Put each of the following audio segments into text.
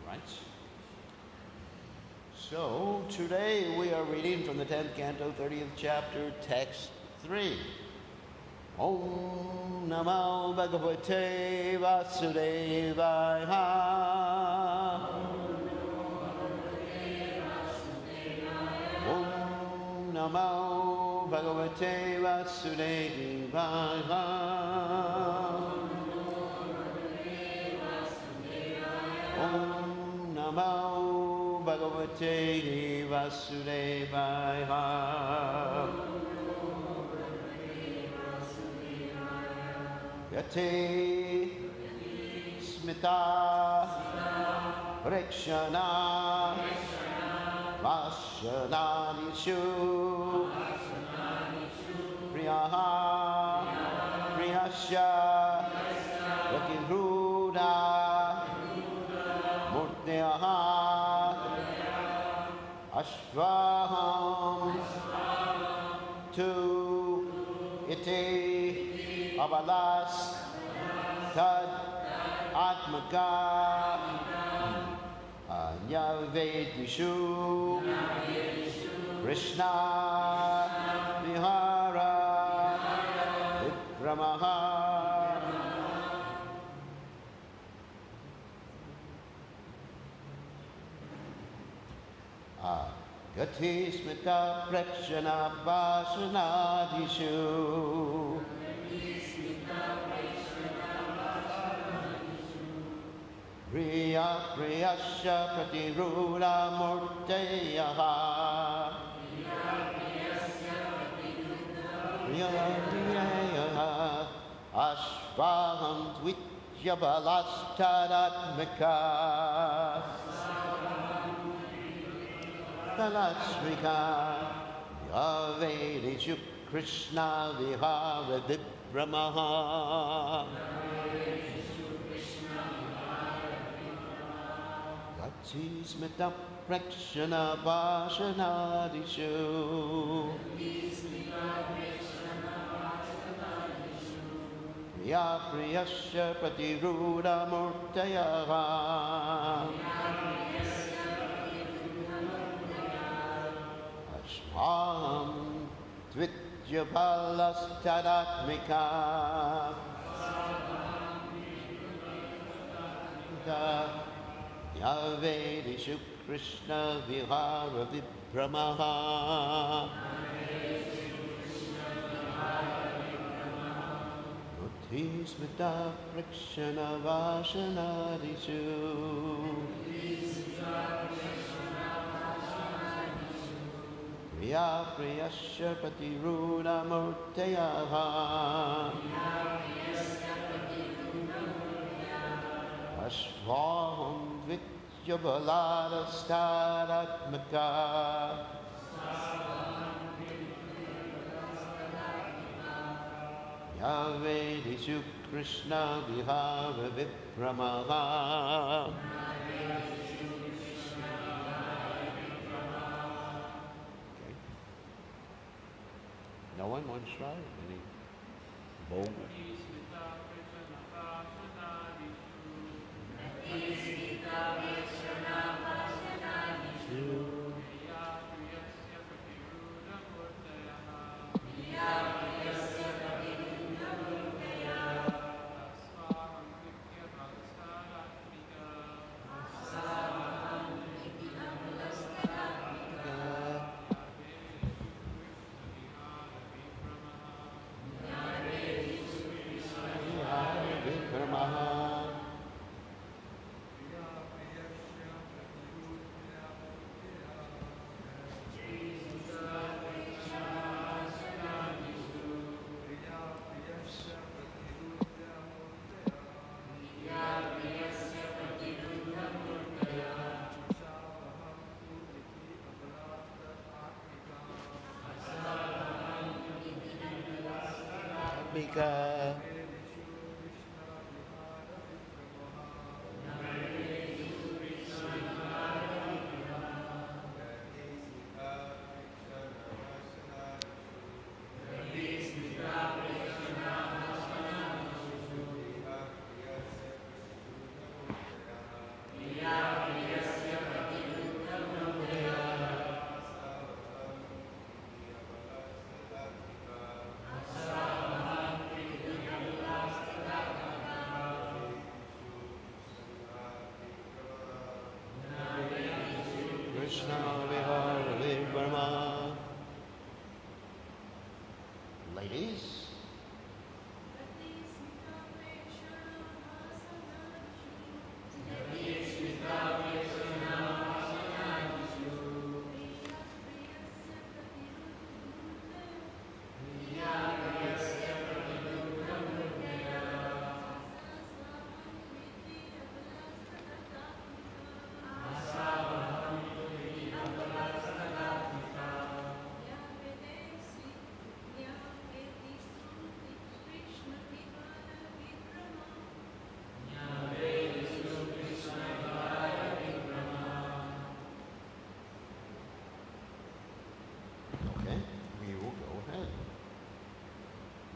right. So today we are reading from the 10th canto, 30th chapter, text 3. Om Namo Bhagavate Vasudevaya. Om Namo Bhagavate Vasudevaya. Om Namo Bhagavate Vasudevaya. Yate Smita Prekshana Vashanadishu Priyaha Priyasya Yakirhuda Murtyaha Ashvaham Tu Iti Abalas Tad Atmaka Anyavedishu Krishna Vihara Vikramaha. Gati Smita Prekshana Vasanadishu Priya Priyasya Pratirudha Murteyaha Priya Priyaha Ashvaham Tvityabalasthadatmika Talasmika Yavedishu Krishna Vihara Vikramaha Gati Smita Prekshana Vasanadishu Priya Priyasya Pratirudha Murtayaha Ashvaham Tvityabalasthadatmika Yavedishu Krishna Vihara Vikramaha Gati Smita Prekshana Vasanadishu Priya Priyasya Pratirudha Murtayaha Ashvaham Vityabalasthadatmaka Yavedishu Krishna Vihara Vikramaha No one wants to try? Any boldness? Mika. Yeah. Krishna Vihara Vikrama. Ladies.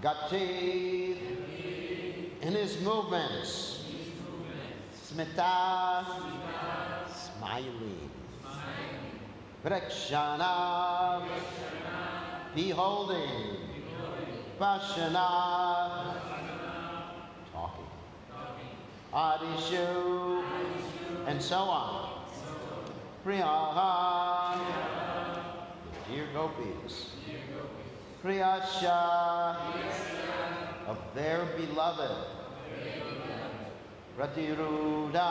Gati in his movements, smita, smiling, Prekshana, beholding, Pashana, talking, Adishu, and so on. Priyaha, the dear gopis. Priyasha, of their beloved. Ratiruda,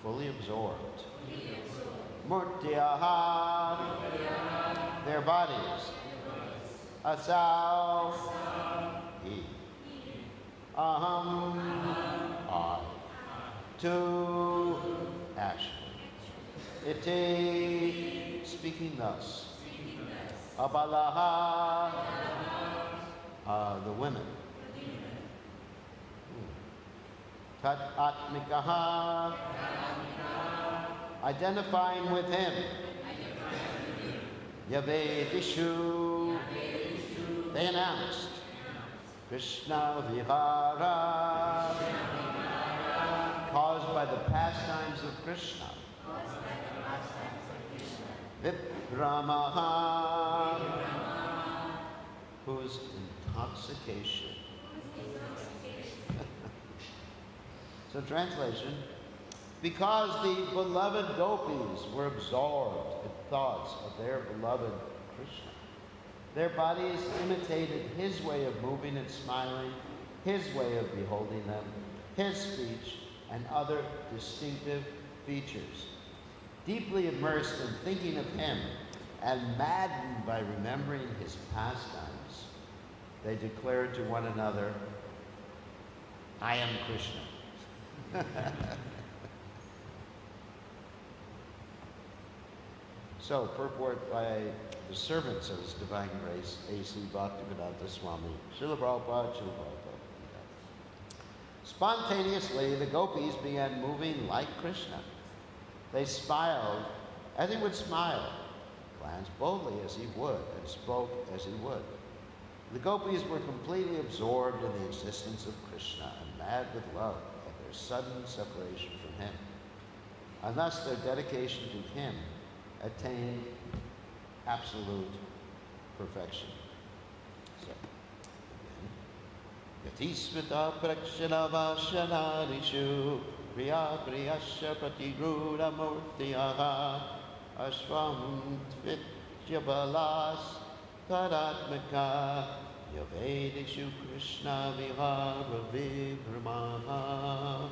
fully absorbed. Murtyaha, their bodies. Asau, he. Aham, I. Tu, action. Iti, speaking thus. Abalaha, the women. Tat Atmikaha, identifying with him. Yavedishu, they announced. Krishna Vihara, caused by the pastimes of Krishna. Vipramaha, whose intoxication. So translation, because the beloved gopis were absorbed in thoughts of their beloved Krishna, their bodies imitated his way of moving and smiling, his way of beholding them, his speech, and other distinctive features. Deeply immersed in thinking of him and maddened by remembering his pastimes, they declared to one another, I am Krishna. So, purport by the servants of His Divine Grace, A.C. Bhaktivedanta Swami, Srila Prabhupada, Srila Prabhupada. Spontaneously, the gopis began moving like Krishna. They smiled as he would smile, glanced boldly as he would, and spoke as he would. The gopis were completely absorbed in the existence of Krishna and mad with love at their sudden separation from him. And thus their dedication to him attained absolute perfection. So, Yatismita Prekshana Vashanadishu Priya Priyasya Pratigruda Murtiyaha Ashvam Tvityabalas Tadatmika Yavedishu Krishna Vihara Vikramaha.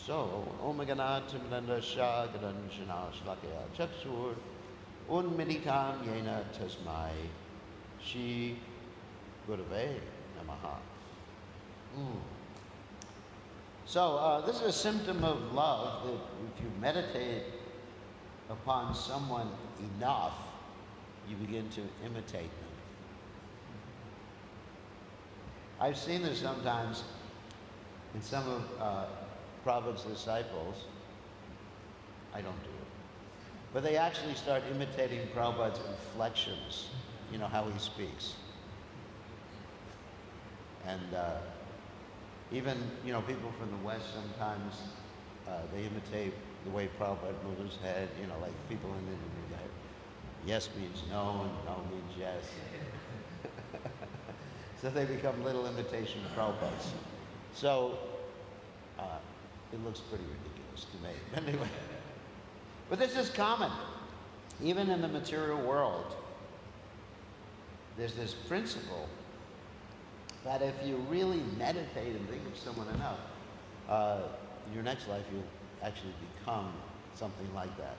So, Om Ganatam Nanda Shagadanshana Shlakaya Chakshur Unmeditam Yena Tasmai Shri Gurave Namaha. So, this is a symptom of love that if you meditate upon someone enough, you begin to imitate them. I've seen this sometimes in some of Prabhupada's disciples. I don't do it. But they actually start imitating Prabhupada's inflections, you know, how he speaks. And even, you know, people from the West sometimes, they imitate the way Prabhupada moves his head, you know, like people in India do that. Yes means no, and no means yes. So they become little imitation Prabhupads. So it looks pretty ridiculous to me. Anyway, But this is common. Even in the material world, there's this principle that if you really meditate and think of someone enough, in your next life you'll actually become something like that.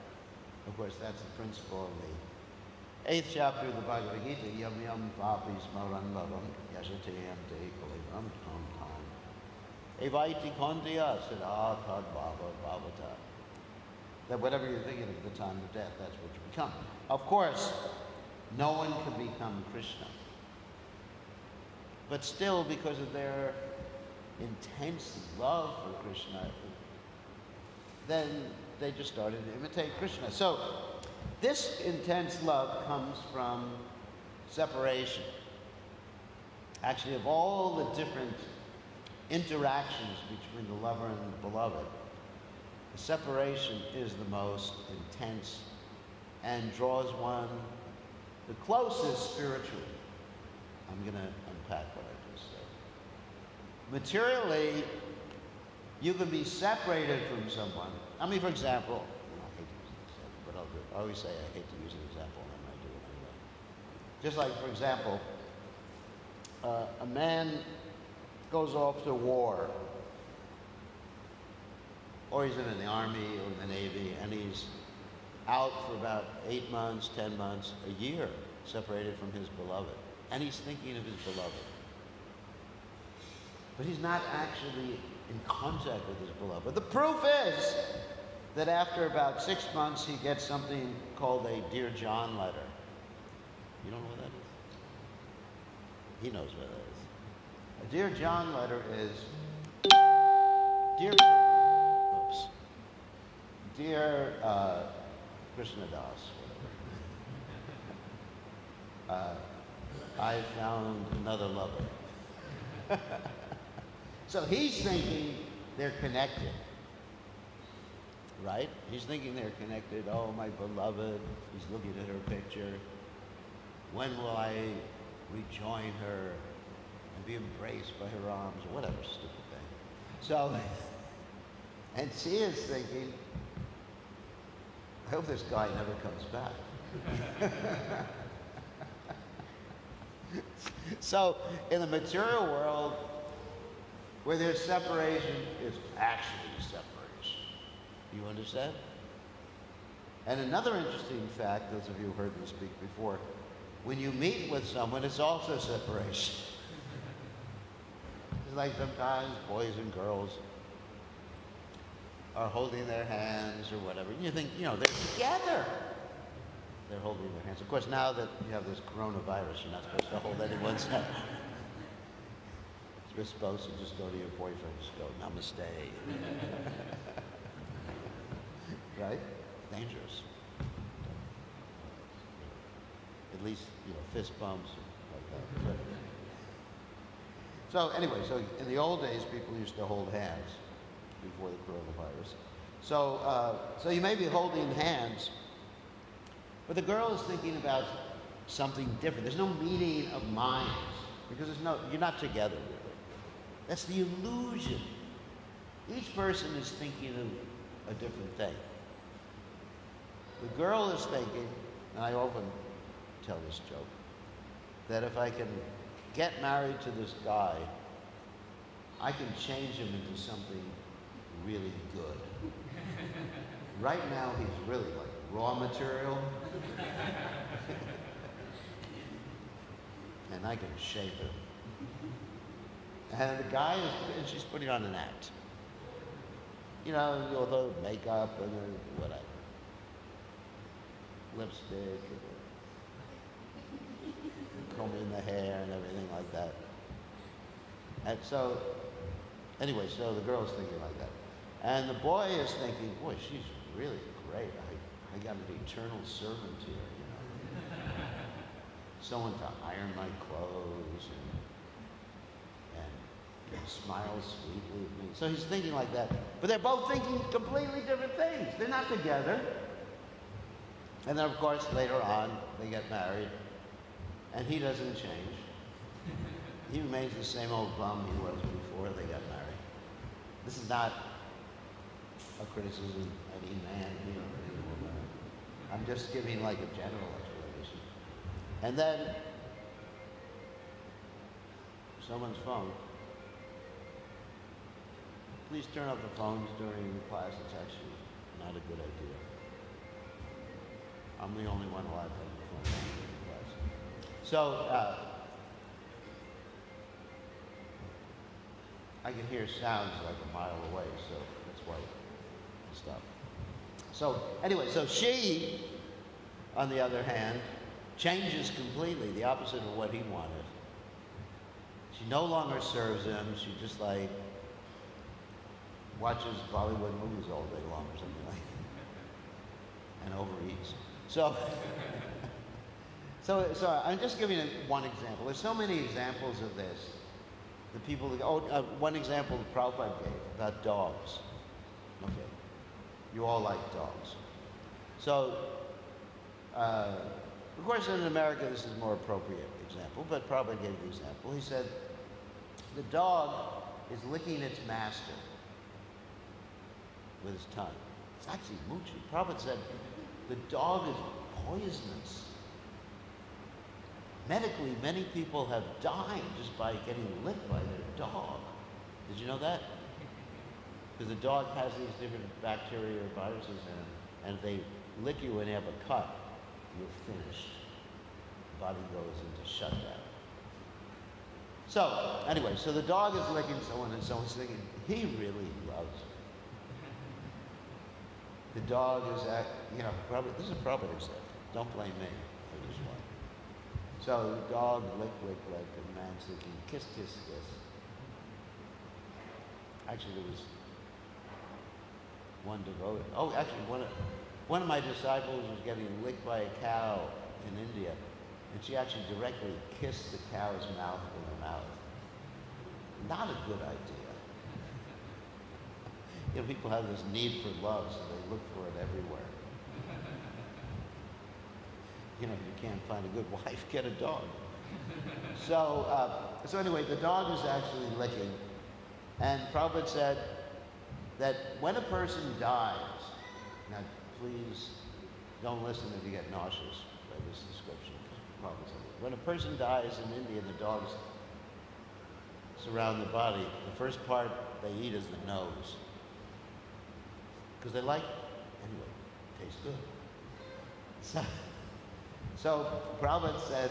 Of course, that's the principle of the 8th chapter of the Bhagavad Gita. Yam yam vapi smaran bhavam yasatayam te kalivam tam tam. Evaiti kondiya siddha tad bhava bhavata. That whatever you're thinking at the time of death, that's what you become. Of course, no one can become Krishna. But still, because of their intense love for Krishna, then they just started to imitate Krishna. So, this intense love comes from separation. Actually, of all the different interactions between the lover and the beloved, the separation is the most intense and draws one the closest spiritually. I'm going to unpack what I just said. Materially, you can be separated from someone. I mean, for example, I hate to use an example, but I'll do it. I always say I hate to use an example, and then I do it anyway. Just like, for example, a man goes off to war, or he's in the army or in the Navy, and he's out for about 8 months, 10 months, a year, separated from his beloved. And he's thinking of his beloved. But he's not actually in contact with his beloved. The proof is that after about 6 months, he gets something called a Dear John letter. You don't know what that is? He knows what that is. A Dear John letter is, Dear Krishna Das, whatever. I found another lover. So he's thinking they're connected, right? He's thinking they're connected. Oh, my beloved. He's looking at her picture. When will I rejoin her and be embraced by her arms, or whatever stupid thing. So, and she is thinking, I hope this guy never comes back. So, in the material world, where there's separation, it's actually separation. You understand? And another interesting fact, those of you who heard me speak before, when you meet with someone, it's also separation. It's like sometimes boys and girls are holding their hands or whatever, and you think, you know, they're together. They're holding their hands. Of course, now that you have this coronavirus, you're not supposed to hold anyone's hand. You're supposed to just go to your boyfriend, just go, namaste. Right? Dangerous. At least, you know, fist bumps like that. So anyway, so in the old days, people used to hold hands before the coronavirus. So you may be holding hands, but the girl is thinking about something different. There's no meeting of minds because you're not together really. That's the illusion. Each person is thinking of a different thing. The girl is thinking, and I often tell this joke, that if I can get married to this guy, I can change him into something really good. Right now, he's really like raw material. And I can shape him. And the guy is, and she's putting on an act. You know, although makeup and whatever. Lipstick, combing the hair and everything like that. And so, anyway, so the girl's thinking like that. And the boy is thinking, boy, she's really great. I got an eternal servant here, you know. Someone to iron my clothes and smile sweetly at me. So he's thinking like that. But they're both thinking completely different things. They're not together. And then, of course, later on, they get married. And he doesn't change. He remains the same old bum he was before they got married. This is not a criticism of any man here or any woman. I'm just giving like a general explanation. And then someone's phone. Please turn off the phones during class. It's actually not a good idea. I'm the only one allowed to have the phone on during class. So I can hear sounds like a mile away, so that's why I stopped. So anyway, so she, on the other hand, changes completely, the opposite of what he wanted. She no longer serves him. She just like watches Bollywood movies all day long or something like that, and overeats. So, so I'm just giving one example. There's so many examples of this. The people that one example that Prabhupada gave about dogs. Okay, you all like dogs. So, of course, in America, this is a more appropriate example, but Prabhupada gave the example. He said, the dog is licking its master with his tongue. It's actually mooching. Prabhupada said, the dog is poisonous. Medically, many people have died just by getting licked by their dog. Did you know that? Because the dog has these different bacteria or viruses in it, and if they lick you and you have a cut, you're finished. The body goes into shutdown. So, anyway, so the dog is licking someone, and someone's thinking, he really loves me. The dog is probably, this is a Prabhupada example. Don't blame me for this one. So the dog lick, and man's thinking, kiss, kiss, kiss. Actually, there was one devotee. Oh, actually, one of my disciples was getting licked by a cow in India, and she actually directly kissed the cow's mouth with her mouth. Not a good idea. You know, people have this need for love, so they look for it everywhere. You know, if you can't find a good wife, get a dog. So anyway, the dog is actually licking. And Prabhupada said that when a person dies, now please don't listen if you get nauseous by this description. Prabhupada said, when a person dies in India, the dogs surround the body. The first part they eat is the nose. Because they like, anyway, it tastes good. So Prabhupada said,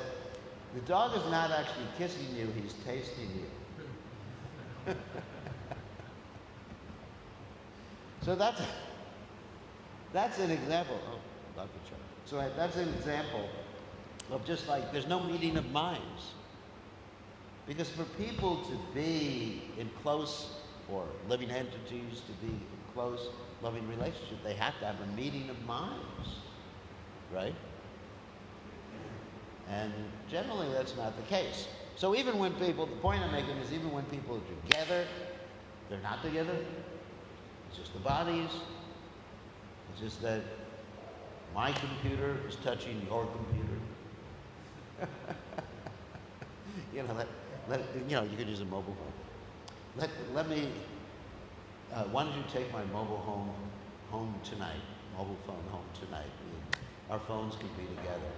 the dog is not actually kissing you, he's tasting you. So that's an example. Oh, Dr. Chuck. So that's an example of just like, there's no meeting of minds. Because for people to be in close, or living entities to be in close, loving relationship, they have to have a meeting of minds, right? And generally that's not the case. So even when people, the point I'm making is even when people are together, they're not together. It's just the bodies. It's just that my computer is touching your computer. You could use a mobile phone. Let me, why don't you take my mobile home tonight, mobile phone home tonight. Our phones can be together.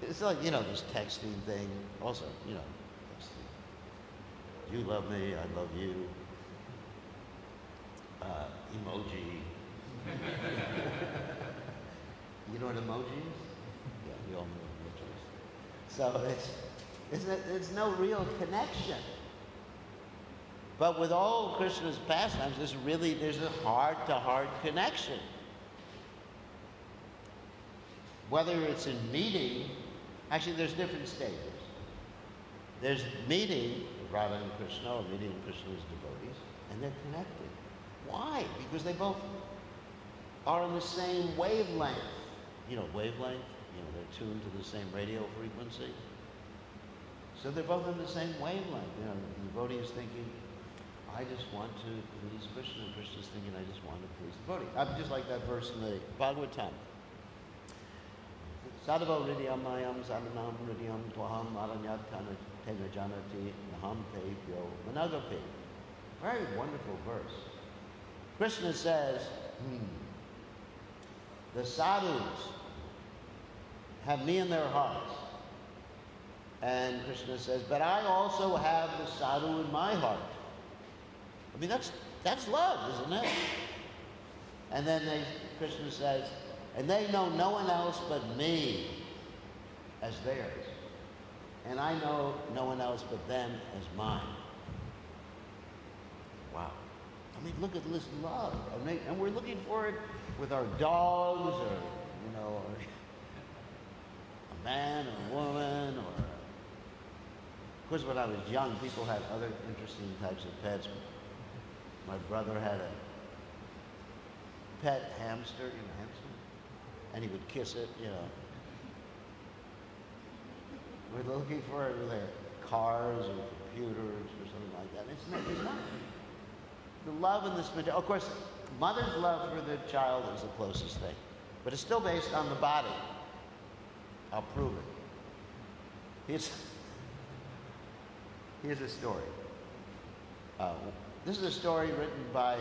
It's like, this texting thing. Also, texting. You love me, I love you. Emoji. You know what emoji is? Yeah, you all know what emoji is. So it's no real connection. But with all Krishna's pastimes, there's a heart-to-heart connection. Whether it's in meeting, actually there's different stages. There's meeting Radha and Krishna, or meeting Krishna's devotees, and they're connected. Why? Because they both are on the same wavelength. Wavelength, they're tuned to the same radio frequency. So they're both on the same wavelength. The devotee is thinking, I just want to please Krishna, and Krishna's thinking, I just want to please the devotee. I'm just like that verse in the Bhagavatam. Sadhava Hridayam Mayam Sadhanam Hridayam Twaham Aranyat Tena Janati Naham Te Pyo Managapi. Very wonderful verse. Krishna says, the sadhus have me in their hearts. And Krishna says, but I also have the sadhu in my heart. I mean, that's love, isn't it? And then Krishna says, and they know no one else but me as theirs. And I know no one else but them as mine. Wow. I mean, look at this love. I mean, and we're looking for it with our dogs, or, or a man or a woman, or... Of course, when I was young, people had other interesting types of pets. My brother had a pet hamster, and he would kiss it, We're looking for it with their cars or computers or something like that. It's not. The love in this material, of course, mother's love for the child is the closest thing, but it's still based on the body. I'll prove it. Here's a story. This is a story written by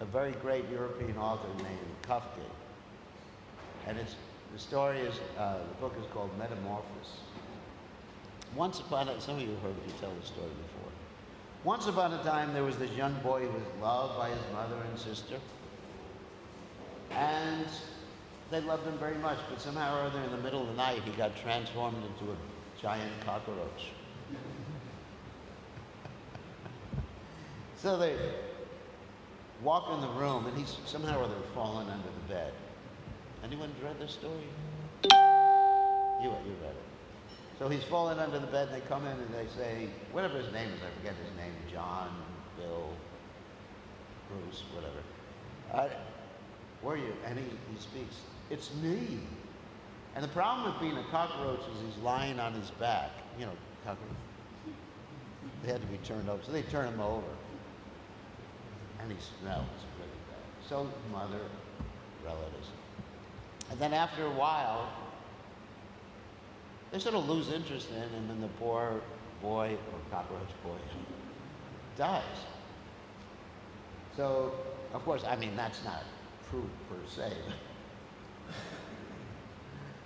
a very great European author named Kafka. And the story is, the book is called Metamorphosis. Once upon a, some of you have heard me tell the story before. Once upon a time, there was this young boy who was loved by his mother and sister. And they loved him very much, but somehow or other in the middle of the night, he got transformed into a giant cockroach. So they walk in the room, and he's somehow or other fallen under the bed. Anyone read this story? You read it. So he's fallen under the bed, and they come in and they say, whatever his name is, I forget his name, John, Bill, Bruce, whatever. Where are you? And he speaks, it's me. And the problem with being a cockroach is he's lying on his back. Cockroach. They had to be turned over, so they turn him over. And he smells really bad. So mother, relatives. And then after a while, they sort of lose interest in him, and the poor boy, or cockroach boy, dies. So, of course, I mean, that's not proof per se,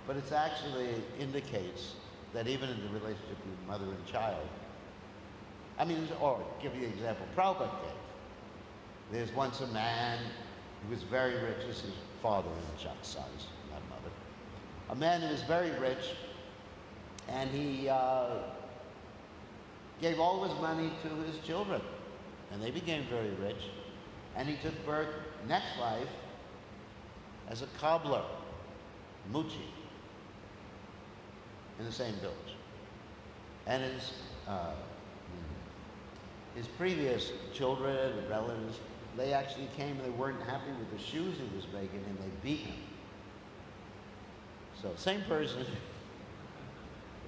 but it actually indicates that even in the relationship between mother and child, or give you an example, Prabhupada gave. There's once a man who was very rich. This is father and sons, not mother. A man who was very rich, and he gave all his money to his children, and they became very rich. And he took birth next life as a cobbler, Muchi, in the same village. And his previous children and relatives, they actually came and they weren't happy with the shoes he was making, and they beat him. So, same person,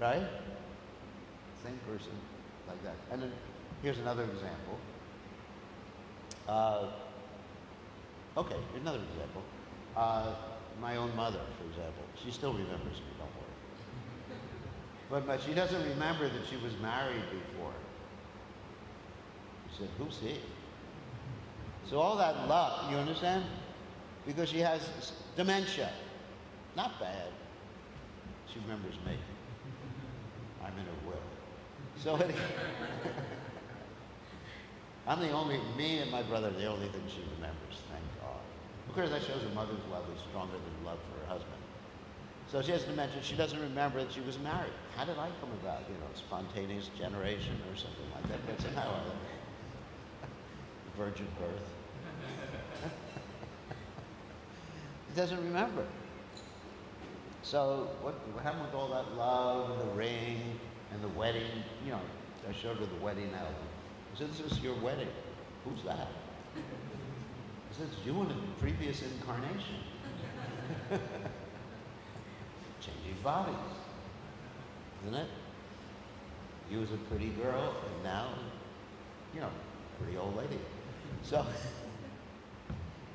right? Same person, like that. And then, here's another example. Okay, another example. My own mother, for example. She still remembers me, don't worry. But she doesn't remember that she was married before. She said, who's he? So all that love, you understand? Because she has dementia. Not bad. She remembers me. I'm in her will. So anyway, me and my brother are the only thing she remembers, thank God. Of course, that shows her mother's love is stronger than love for her husband. So she has dementia. She doesn't remember that she was married. How did I come about? Spontaneous generation or something like that. But somehow virgin birth. He doesn't remember. So what happened with all that love and the ring and the wedding? I showed her the wedding album. I said, this is your wedding. Who's that? I said, it's you in a previous incarnation. Changing bodies. Isn't it? You was a pretty girl, and now, pretty old lady.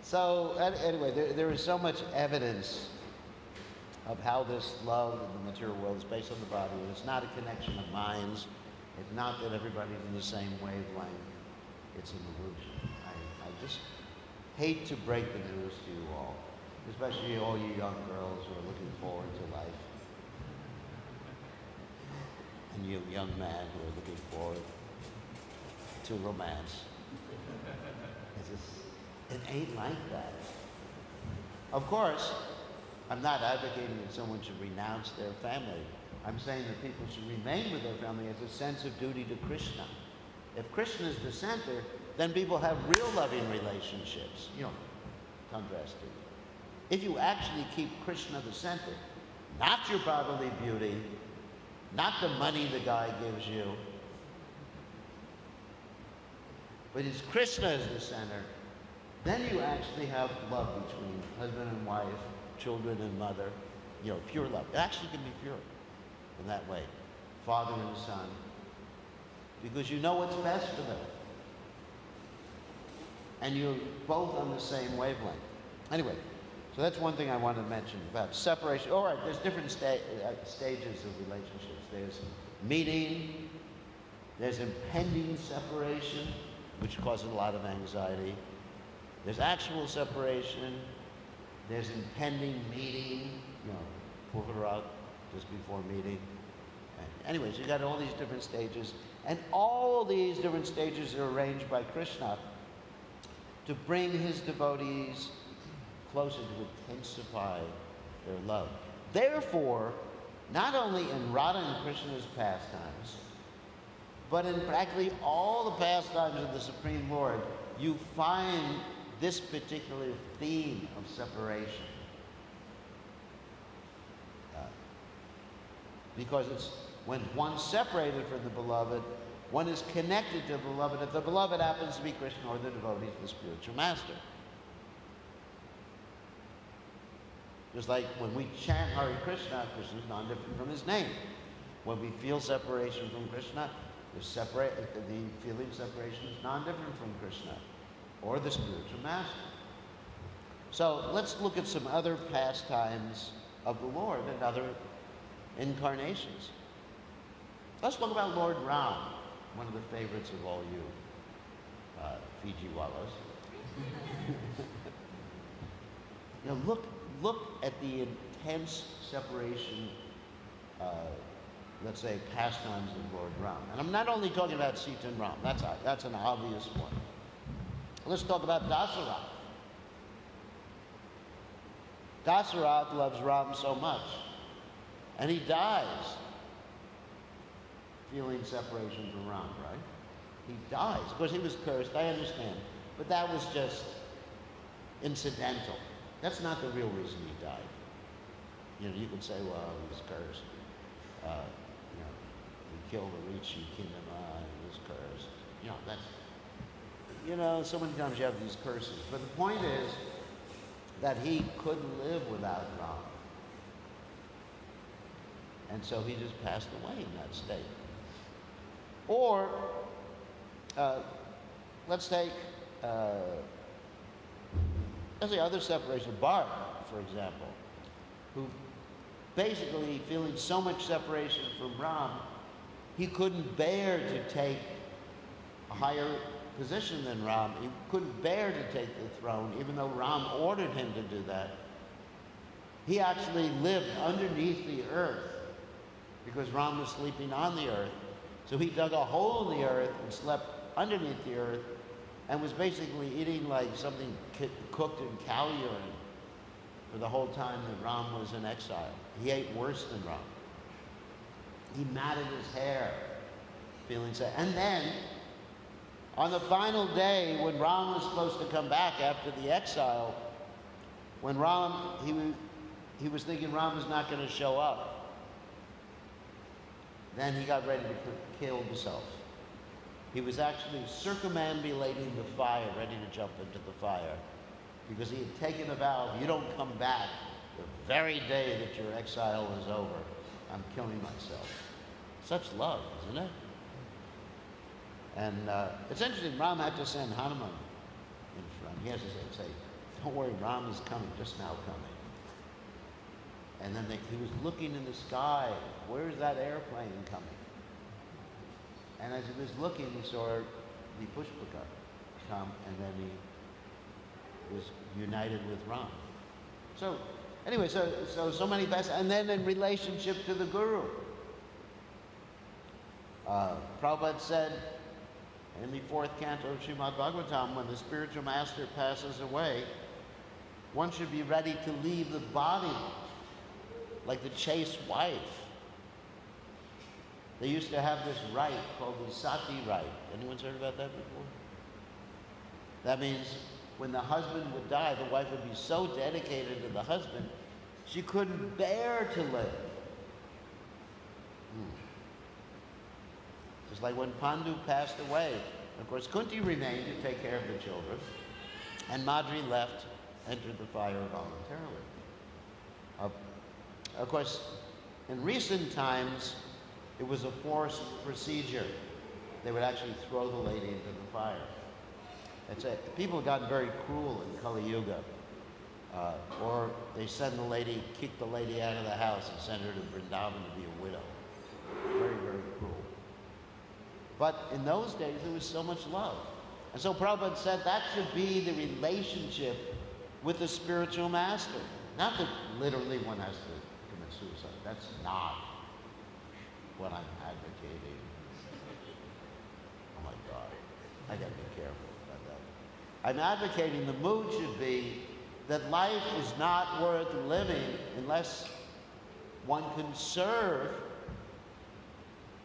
So anyway, there is so much evidence of how this love in the material world is based on the body. It's not a connection of minds. It's not that everybody's in the same wavelength. It's an illusion. hate to break the news to you all, especially all you young girls who are looking forward to life, and you young men who are looking forward to romance. It ain't like that. Of course, I'm not advocating that someone should renounce their family. I'm saying that people should remain with their family as a sense of duty to Krishna. If Krishna is the center, then people have real loving relationships, contrast to. If you actually keep Krishna the center, not your bodily beauty, not the money the guy gives you, but it's Krishna as the center, then you actually have love between husband and wife, children and mother, pure love. It actually can be pure in that way, father and son, because you know what's best for them. And you're both on the same wavelength. Anyway, so that's one thing I wanted to mention about separation. All right, there's different stages of relationships. There's meeting, there's impending separation, which causes a lot of anxiety. There's actual separation, there's impending meeting, Purvarat, just before meeting. Anyways, you got all these different stages, and all these different stages are arranged by Krishna to bring his devotees closer, to intensify their love. Therefore, not only in Radha and Krishna's pastimes, but in practically all the pastimes of the Supreme Lord, you find this particular theme of separation. Because it's when one's separated from the beloved, one is connected to the beloved if the beloved happens to be Krishna or the devotee of the spiritual master. Just like when we chant Hare Krishna, Krishna is non-different from his name. When we feel separation from Krishna, the feeling of separation is non-different from Krishna or the spiritual master. So let's look at some other pastimes of the Lord and other incarnations. Let's talk about Lord Ram, one of the favorites of all you Fiji-wallas. Look at the intense separation, let's say, pastimes of Lord Ram. And I'm not only talking about Sita and Ram. That's an obvious one. Let's talk about Dasarath. Dasarath loves Ram so much, and he dies feeling separation from Ram, right? He dies. Of course, he was cursed, I understand. But that was just incidental. That's not the real reason he died. You could say, well, he was cursed. He killed the Rishi kingdom, he was cursed. So many times you have these curses. But the point is that he couldn't live without Ram. And so he just passed away in that state. Or, let's take the other separation, Bharat, for example, who basically feeling so much separation from Ram, he couldn't bear to take a higher position than Ram. He couldn't bear to take the throne, even though Ram ordered him to do that. He actually lived underneath the earth because Ram was sleeping on the earth. So he dug a hole in the earth and slept underneath the earth and was basically eating like something cooked in cow urine for the whole time that Ram was in exile. He ate worse than Ram. He matted his hair, feeling sad. And then, on the final day, when Ram was supposed to come back after the exile, when Ram, he was thinking Ram was not going to show up. Then he got ready to kill himself. He was actually circumambulating the fire, ready to jump into the fire, because he had taken a vow, if you don't come back the very day that your exile is over, I'm killing myself. Such love, isn't it? And it's interesting, Ram had to send Hanuman in front. He has to say, don't worry, Ram is coming, just now coming. And then he was looking in the sky. Where's that airplane coming? And as he was looking, he saw the Pushpaka come, and then was united with Ram. So, anyway, so many facets. And then in relationship to the Guru. Prabhupada said in the 4th canto of Srimad Bhagavatam, when the spiritual master passes away, one should be ready to leave the body, like the chaste wife. They used to have this rite called the sati rite. Anyone's heard about that before? That means when the husband would die, the wife would be so dedicated to the husband, she couldn't bear to live. Just like when Pandu passed away. Of course, Kunti remained to take care of the children, and Madri left, entered the fire voluntarily. Of course, in recent times, it was a forced procedure. They would actually throw the lady into the fire. People have gotten very cruel in Kali Yuga. Or they kick the lady out of the house and send her to Vrindavan to be a widow. Very, very cruel. But in those days, there was so much love. And so Prabhupada said that should be the relationship with the spiritual master. Not that literally one has to commit suicide. That's not what I'm advocating. Oh my God, I gotta be careful about that. I'm advocating the mood should be that life is not worth living unless one can serve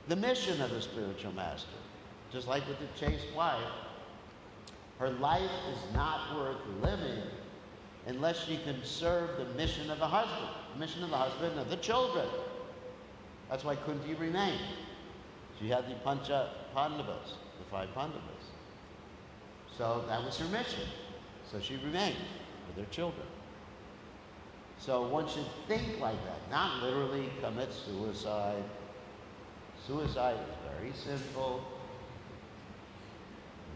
the mission of the spiritual master. Just like with the chaste wife, her life is not worth living unless she can serve the mission of the husband, the mission of the husband and of the children. That's why Kunti remained. She had the Pancha Pandavas, the 5 Pandavas. So that was her mission. So she remained with her children. So one should think like that, not literally commit suicide. Suicide is very sinful,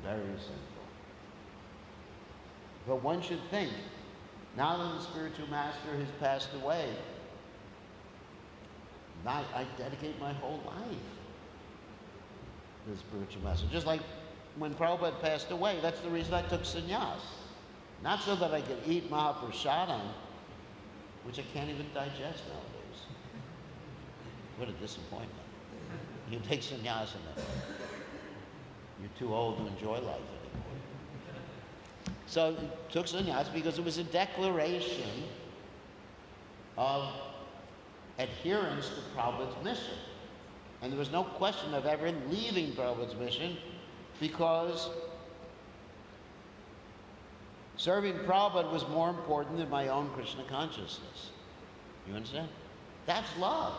very sinful. But one should think, now that the spiritual master has passed away, I dedicate my whole life to the spiritual master. Just like when Prabhupada passed away, that's the reason I took sannyas. Not so that I could eat Mahaprasadam, which I can't even digest nowadays. What a disappointment. You take sannyas and then you're too old to enjoy life anymore. So I took sannyas because it was a declaration of adherence to Prabhupada's mission. And there was no question of ever leaving Prabhupada's mission because serving Prabhupada was more important than my own Krishna consciousness. You understand? That's love.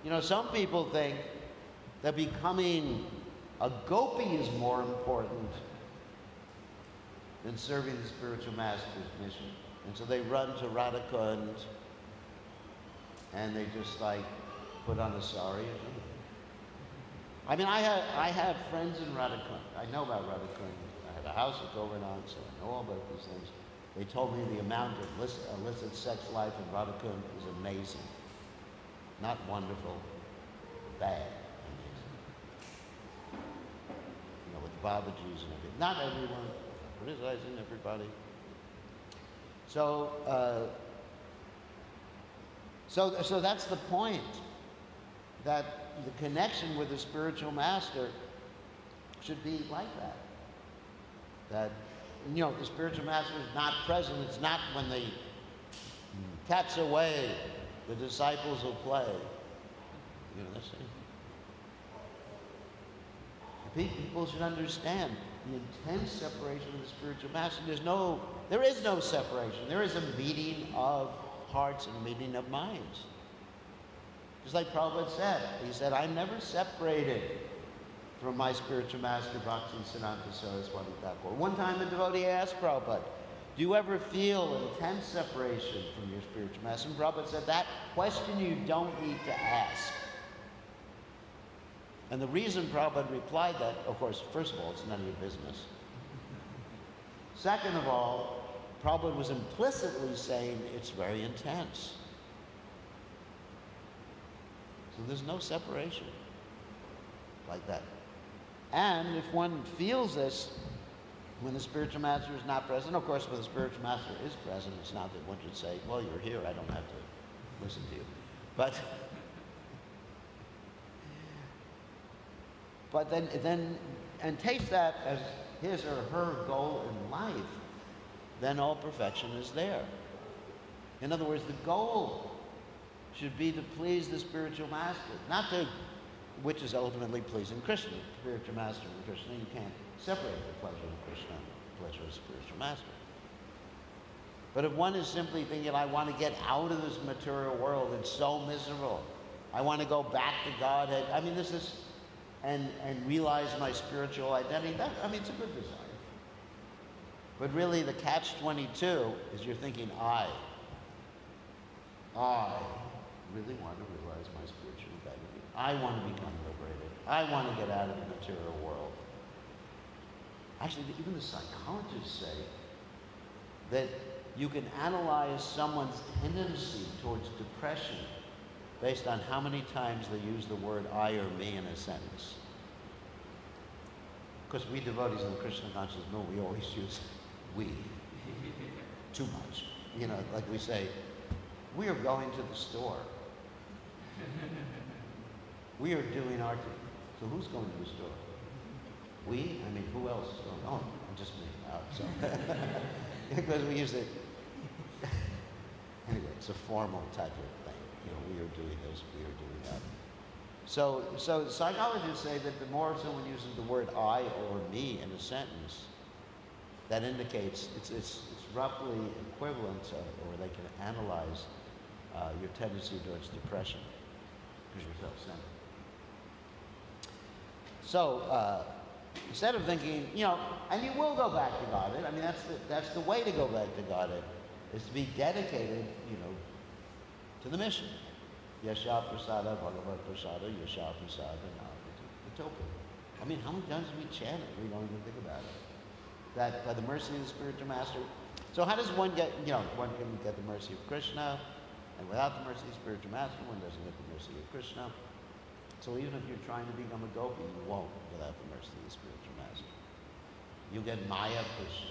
You know, some people think that becoming a gopi is more important than serving the spiritual master's mission. And so they run to Radhakund and they just like put on a sari or something. I mean, I have friends in Radhakund. I know about Radhakund. I have a house at Govardhan, so I know all about these things. They told me the amount of illicit sex life in Radhakund is amazing. Not wonderful, bad, amazing. You know, with Babajis and everything. Not everyone, criticizing everybody. So that's the point, that the connection with the spiritual master should be like that. That, you know, the spiritual master is not present. It's not when the cat's away, the disciples will play. You know, that's it. People should understand the intense separation of the spiritual master. There is no separation. There is a meeting of hearts and a meeting of minds. Just like Prabhupada said. He said, I'm never separated from my spiritual master, Bhakti Siddhanta Saraswati Thakur. One time a devotee asked Prabhupada, do you ever feel intense separation from your spiritual master? And Prabhupada said, that question you don't need to ask. And the reason Prabhupada replied that, of course, first of all, it's none of your business. Second of all, Prabhupada was implicitly saying it's very intense. So there's no separation like that. And if one feels this, When the spiritual master is not present, of course, when the spiritual master is present, it's not that one should say, well, you're here, I don't have to listen to you. But then, and taste that as his or her goal in life, then all perfection is there. In other words, the goal should be to please the spiritual master, not to, which is ultimately pleasing Krishna. Spiritual master and Krishna, you can't separate the pleasure of Krishna and the pleasure of the spiritual master. But if one is simply thinking, I want to get out of this material world, it's so miserable, I want to go back to Godhead, I mean, this is, and realize my spiritual identity, it's a good desire. But really, the catch-22 is you're thinking, I really want to realize my spiritual identity. I want to become liberated. I want to get out of the material world. Actually, even the psychologists say that you can analyze someone's tendency towards depression based on how many times they use the word I or me in a sentence. Because we devotees in the Krishna conscious movement, we always use we too much. You know, like we say, we are going to the store. We are doing our thing. So who's going to the store? We? I mean, who else is going? Oh, just me. So because we use it. Anyway, it's a formal type of thing. You know, we are doing this, we are doing that. So psychologists say that the more someone uses the word I or me in a sentence, that indicates it's roughly equivalent to, or they can analyze your tendency towards depression because you're self-centered. So instead of thinking, you know, and you will go back to Godhead. I mean, that's the way to go back to Godhead, is to be dedicated, you know, to the mission. Yasha prasada bhagavad prasada, yasha prasada navatopa. I mean, how many times do we chant it? We don't even think about it. That by the mercy of the spiritual master. So how does one get, you know, one can get the mercy of Krishna, and without the mercy of the spiritual master, one doesn't get the mercy of Krishna. So even if you're trying to become a gopi, you won't without the mercy of the spiritual master. You get Maya Krishna.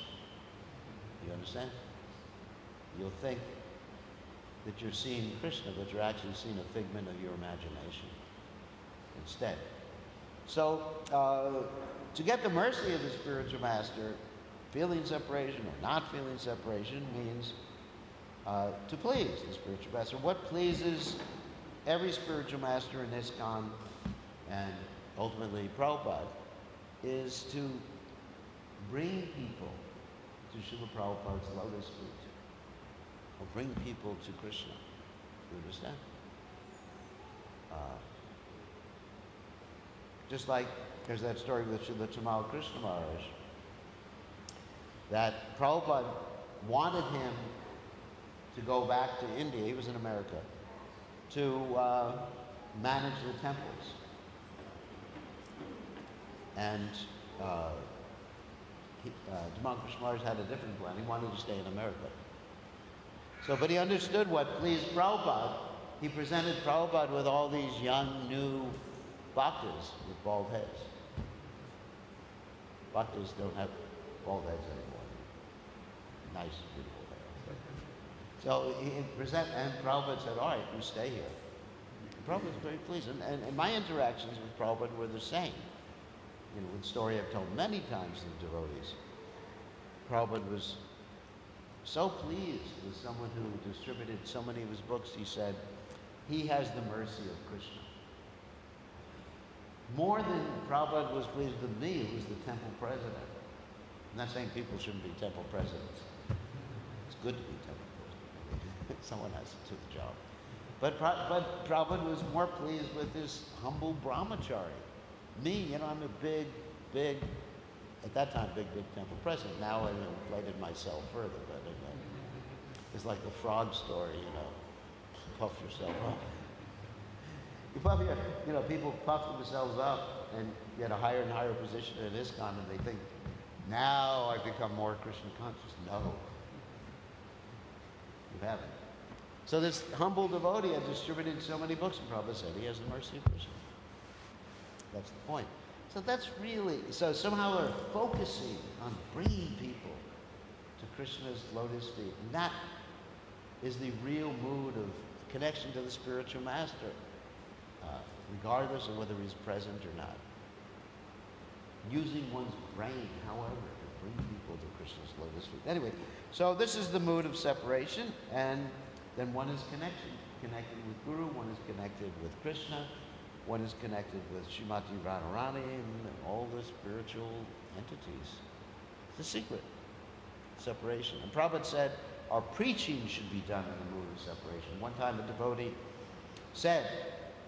You understand? You'll think that you're seeing Krishna, but you're actually seeing a figment of your imagination instead. So to get the mercy of the spiritual master, feeling separation or not feeling separation means to please the spiritual master. What pleases every spiritual master in ISKCON and ultimately Prabhupada is to bring people to Srila Prabhupada's lotus feet, or bring people to Krishna. You understand? Just like there's that story with Srila Tamal Krishna Maharaj, that Prabhupada wanted him to go back to India, he was in America, to manage the temples. And Tamal Krishna Maharaj had a different plan. He wanted to stay in America. So, but he understood what pleased Prabhupada. He presented Prabhupada with all these young, new bhaktas with bald heads. Bhaktas don't have bald heads anymore. Nice, beautiful hair. So he presented, and Prabhupada said, all right, you stay here. And Prabhupada was very pleased. And my interactions with Prabhupada were the same. You know, the story I've told many times to the devotees. Prabhupada was so pleased with someone who distributed so many of his books. He said, he has the mercy of Krishna. More than Prabhupada was pleased with me, who was the temple president. I'm not saying people shouldn't be temple presidents. It's good to be temple president. Someone has to do the job. But Prabhupada was more pleased with this humble brahmachari. Me, you know, I'm a big, at that time, big temple president. Now I inflated myself further, but it's like the frog story, you know, puff yourself up. You know, people puff themselves up and get a higher and higher position in ISKCON, and they think, now I've become more Krishna conscious. No, you haven't. So this humble devotee had distributed so many books, and Prabhupada said he has the mercy of Krishna. That's the point. So that's really, so somehow we're focusing on bringing people to Krishna's lotus feet. And that is the real mood of connection to the spiritual master, regardless of whether he's present or not. Using one's brain, however, to bring people to Krishna's lotus feet. Anyway, so this is the mood of separation, and then one is connected with Guru, one is connected with Krishna, one is connected with Srimati Radharani and all the spiritual entities. It's a secret, separation. And Prabhupada said our preaching should be done in the mood of separation. One time a devotee said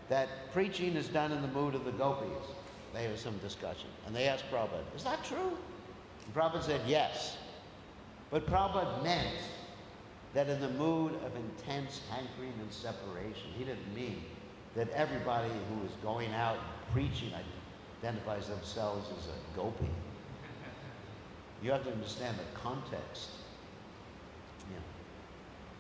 that preaching is done in the mood of the gopis. They had some discussion. And they asked Prabhupada, is that true? And Prabhupada said, yes. But Prabhupada meant that in the mood of intense hankering and separation. He didn't mean that everybody who is going out and preaching identifies themselves as a gopi. You have to understand the context. Yeah.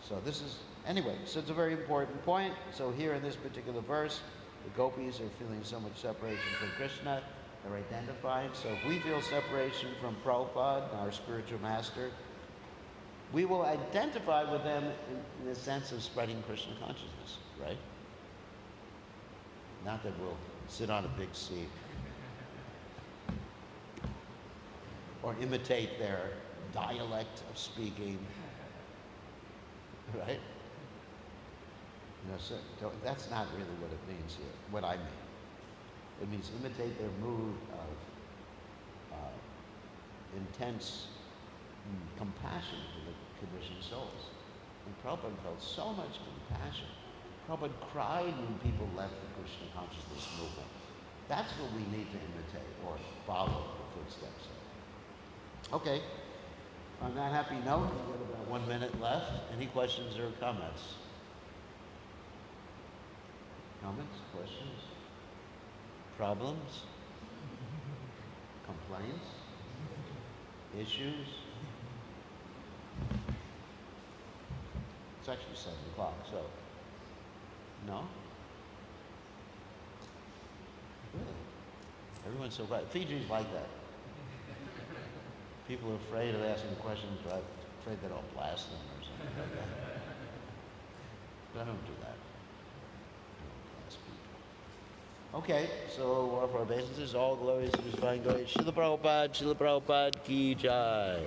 So this is, anyway, so it's a very important point. So here in this particular verse, the gopis are feeling so much separation from Krishna. They're identified. So if we feel separation from Prabhupada, our spiritual master, we will identify with them in the sense of spreading Krishna consciousness, right? Not that we'll sit on a big seat or imitate their dialect of speaking, right? You know, so that's not really what it means here, what I mean. It means imitate their mood of intense compassion for the conditioned souls. And Prabhupada felt so much compassion. Prabhupada cried when people left the Krishna consciousness movement. That's what we need to imitate or follow the footsteps of. Okay, on that happy note, we've got about 1 minute left. Any questions or comments? Comments, questions, problems, complaints, issues? It's actually 7 o'clock, so no? Really? Everyone's so quiet. Fiji's like that. People are afraid of asking questions, but I'm afraid that I'll blast them or something like that. But I don't do that. Okay, so all of our obeisances, all glories to His divine glory. Srila Prabhupada, Ki Jai.